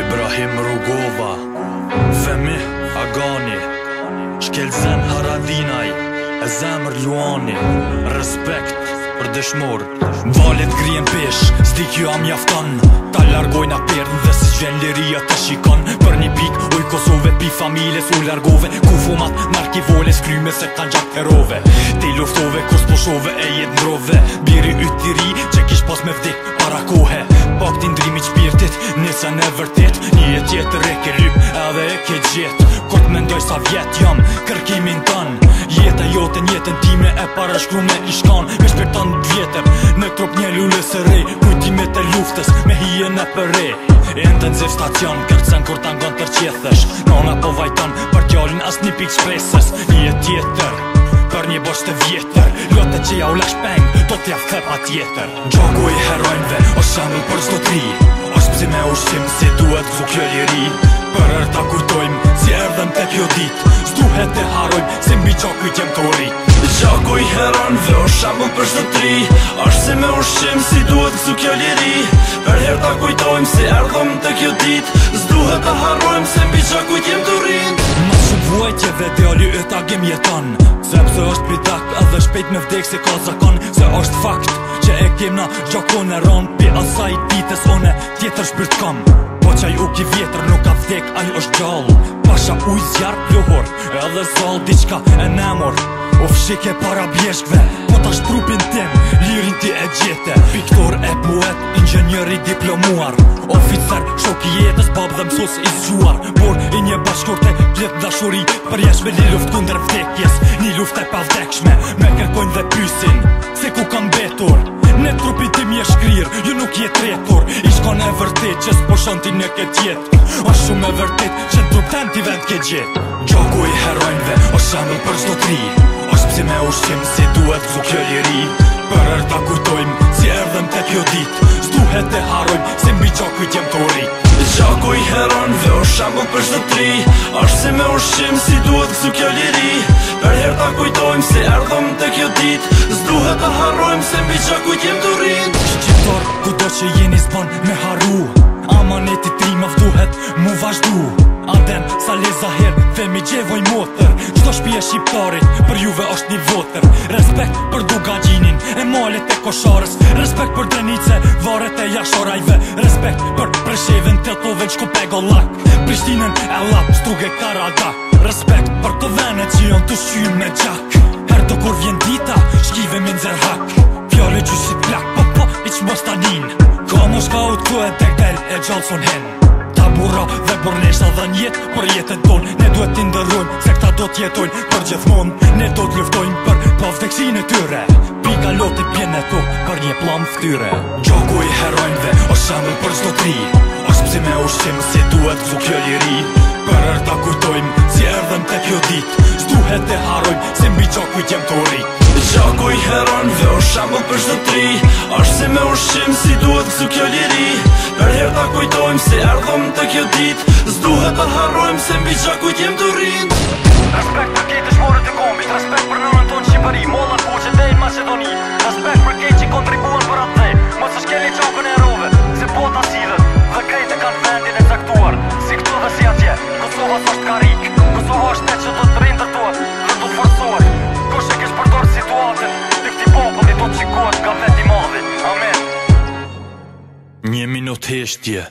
Ibrahim Rugova, Femi Agani, Shkelzen Haradinaj, e zemër Luani. Respekt për dëshmor. Valet grien pesh, stik ju am jafton. Ta largojnë aperdën dhe si gjen liria të shikon. Për një pik uj Kosove pi familjes u largove. Ku fumat narkivole skryme se kan gjak herove. Ti luftove kur s'poshove e jet ndrove. Biri yt i ri që kish pas me vdik para kohe. Pak ti ndrimi qpirtit, nisën e vërtet. Një jet tjetër e ke lyp edhe e ke gjet. Kur t'mendoj sa vjet jam kërkimin tën. Jeta jote njetën time e parashkrume i shkan. Me shpirton vjetër në trup një lullë së rej. Kujtimet e luftës me hijen e përre. Intensiv stacion kërcen kur t'angon tërqethësh. Nona po vajton për t'jallin as një pik shpresës. Një jet tjetër për një bosh të vjetër. Lote që ja u lash peng, do t'ja fëpa tjetër. Gjoku i herojnve o shambull për çdo tri. Osht psi me ushqim si duhet këtu kjo liri. Për ër ta kujtojmë si erdhëm te kjo dit. S'duhet të harojmë se mbi gjoku i jem të urit. Gjoku i herojnve o shambull për çdo tri. Osht si me ushqim si duhet këtu kjo liri. Për her ta kujtojmë si erdhëm te kjo dit. S'duhet të harojmë se mbi gjoku i jem të urit. Vuajtje dhe djali e tagim jeton. Sepse është pitak edhe shpejt me vdek se ka zakon. Se është fakt që e kem na gjakon e ron. Pi asaj ditës one tjetër shpirt kam. Po qaj u ki vjetër nuk ka vdek aj është gjall. Pasha uj zjarë plohor edhe zall diqka e nemor. Of shike para bjeshkve, po tash trupin tim, lirin ti e gjete. Piktor e poet, inxhenjeri diplomuar. Oficer, shoki jetës, bab dhe mësus i zgjuar. Por i një bashkorte, plet dashuri. Për jeshme një luft kunder vdekjes. Një luft e pa vdekshme, me kërkojnë dhe pysin se ku kam betur. Ne trupin tim je shkrir, ju nuk je tretur. I shkon e vërtet që s'poshon ti në këtë jet. O shumë e vërtet që trup ten ti vend ke gjet. Gjoku i herojnve, o shambull për çdo tri. Osht psi me ushqim si duhet këtu kjo liri. Për ër ta kujtojmë si erdhëm te kjo dit. S'duhet të harojmë se mbi gjoku i jem të urit. Gjoku i herojnve o shambull për çdo tri. Osht si me ushqim si duhet këtu kjo liri. Për her ta kujtojmë si erdhëm te kjo dit. S'duhet të harojmë se mbi gjoku i jem të urit. Shqiptar kudo që jeni s'ban me haru. Amaneti trimëv duhet mu vazhdu. Aden sa leza her, femi gjevoj motër. Qdo shpije shqiptarit, për juve është një votër. Respekt për Dugagjinin, e malet e kosharës. Respekt për Drenice, varet e jashorajve. Respekt për Preshevin, Tetovin, Shkupe Gollak. Prishtinën e lap, Struge Karadak. Respekt për të vene që janë të shqyën me gjak. Her të kur vjen dita, shkive me nxer hak. Fjale gjysit plak, po, i që mos tanin. Ka mos ka u t'ku e tektel e gjallëson hen. Burra dhe burnesha dhe njet për jetën ton. Ne duhet t'i ndërrojmë se këta do t'jetojnë për gjithmon. Ne do t'luftojmë për pavdeksin e tyre. Pika loti pjen e tuk për një plam ftyre. Gjoku i herojnve o shambull për çdo tri. Osht psi me ushqim si duhet këtu kjo liri. Për ër ta kujtojmë si erdhëm te kjo dit. S'duhet të harojmë se mbi gjoku i jem të urit. Gjoku i herojnve o shambull për çdo tri. Osht si me ushqim si duhet këtu kjo liri. Për her ta kujtojmë si erdhëm te kjo dit. S'duhet të harojmë se mbi gjoku i jem të urit. Respekt për këtë shmorët e kombit. Respekt për nënën tonë Shqipëri. Molla Kuqe dhe i Macedoni. Respekt për këtë që kontribuan për atë dhe. Mos është keli gjakën e rove. Se bota sidhet dhe krejtë kanë vendin e caktuar. Si këtu dhe si atje. Kosova s'është karik. Kosova është ne që do të rindërtohet dhe do të forsohet. Kush e kish përdor situatën, të këti populli do të qikohet nga veti madhi. Amen. Një minut heshtje.